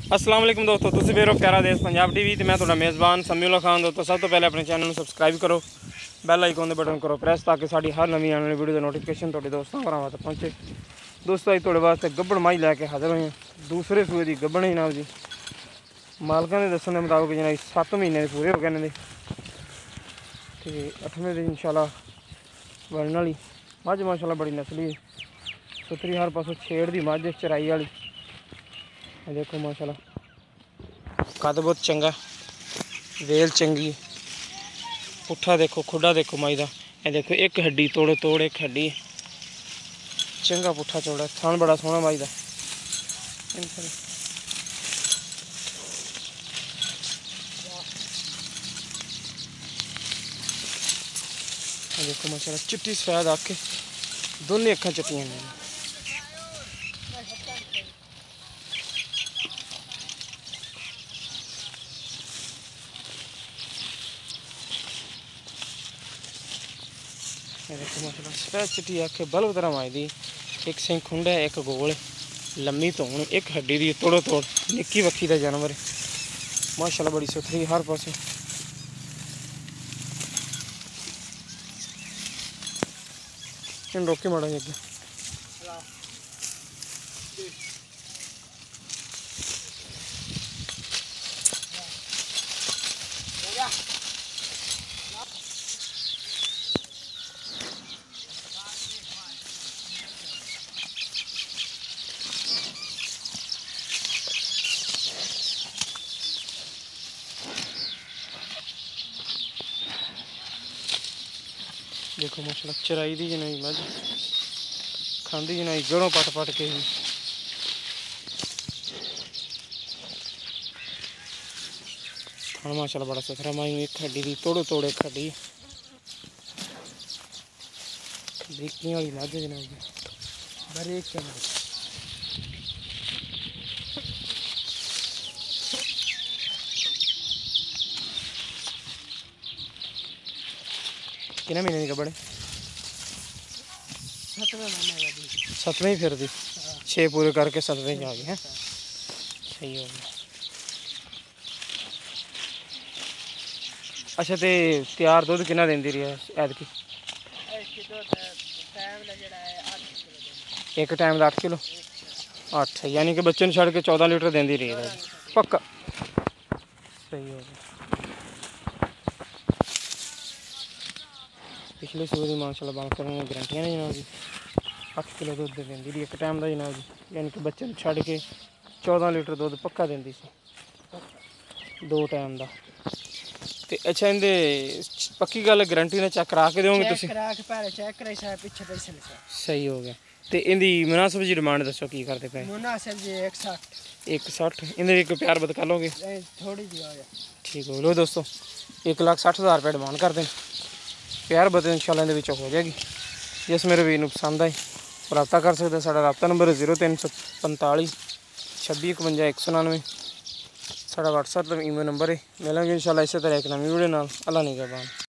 अस्सलाम वालेकुम दोस्तों, तुसीं वेख रहे हो प्यारा देश पंजाब टीवी। तो मैं थोड़ा मेज़बान समीउल्लाह खान। दोस्तों सब तो पहले अपने चैनल में सबसक्राइब करो, बैल आइकन के बटन करो प्रेस, ताकि साड़ी हर नवी आने वाली वीडियो का नोटिफिकेशन थोड़े दोस्तों भरावां तक पहुँचे। दोस्तों अज थोड़े वास्ते गब्बड़ माई लैके हाजिर हुए हैं। दूसरे सूए की गब्बड़ जनाब जी, मालकां दे दस्सण दे मुताबिक जनाब 7 महीने पूरे हो गए ने ते 8वें दिन इंशाल्लाह बनने वाली मझ माशाल्लाह बड़ी नस्ली सुथरी, हर पासों छेड़ दी मझ चराई वाली। देखो माशाल्लाह कद बहुत चंगा, वेल चंगी, पुट्ठा देखो, खुडा देखो माई का। ये देखो एक हड्डी तोड़ो तोड़, एक हड्डी चंगा पुट्ठा चौड़ा, थान बड़ा सोहना माई का। देखो माशाल्लाह चिट्टी सफेद आके दोनों अखा चिट्टियां ने। देखो माशाल्लाह सफेद चिट्टी आखे बल्ब तरह माई दी, एक सिंह खुंडा है, एक गोल लम्मी धौन, एक हड्डी दी तोड़ो तोड़, निक्की वक्की का जानवर है माशाल्लाह, बड़ी सुथरी हर पासे। इन रोके माड़ा जी अगे देखो माशाल्लाह चराई दी जनाई मझ, खांदी जनाई जड़ों पट पट के ही। हाँ माशाल्लाह बड़ा सुथरा माई, एक हड्डी दी तोड़ो तोड़, एक हड्डी बरीकियां वाली मझ जनाब जी, बरीक कैमरे कितने महीने की कबड़ है? 7वें ही फिर दी 6 पूरे करके 7वें आ गए हैं। सही हो गया। अच्छा तो तैयार दुध कितना देंदी रही है ऐतकी? एक टाइम का 8 किलो, 8 यानी कि बच्चे छड़ के 14 लीटर देंदी रही है पक्का। सही हो गया। पिछले सूबे की माशाल्लाह बात करने गारंटियां ने जनाब जी, 8 किलो दुध देंदी रही एक टाइम का जनाब जी, यानी कि बच्चे छड़ के 14 लीटर दुध पक्का देंदी सी 2 टाइम का। तो अच्छा इनके पक्की गल गारंटी ने चेक करा के दोगे तुसीं? सही हो गया। तो इनकी मुनासिब जी डिमांड दसो की करते पे? मुनासिब जी 160। इन्हें एक प्यार बद कर लोगे? थोड़ी जी ठीक हो लो दोस्तों, 1,60,000 रुपये डिमांड कर दें। प्यार बद इंशाल्लाह इहदे विचों हो जाएगी। जिस मेरे वीर नूं पसंद आए रब्ता कर सकते। साडा रब्ता नंबर 0345 26 51 199 साडा WhatsApp ते ईमेल नंबर है। मिलेंगे इंशाल्लाह इसी तरह एक नवी वीडियो नाल। अल्लाह निगहबान।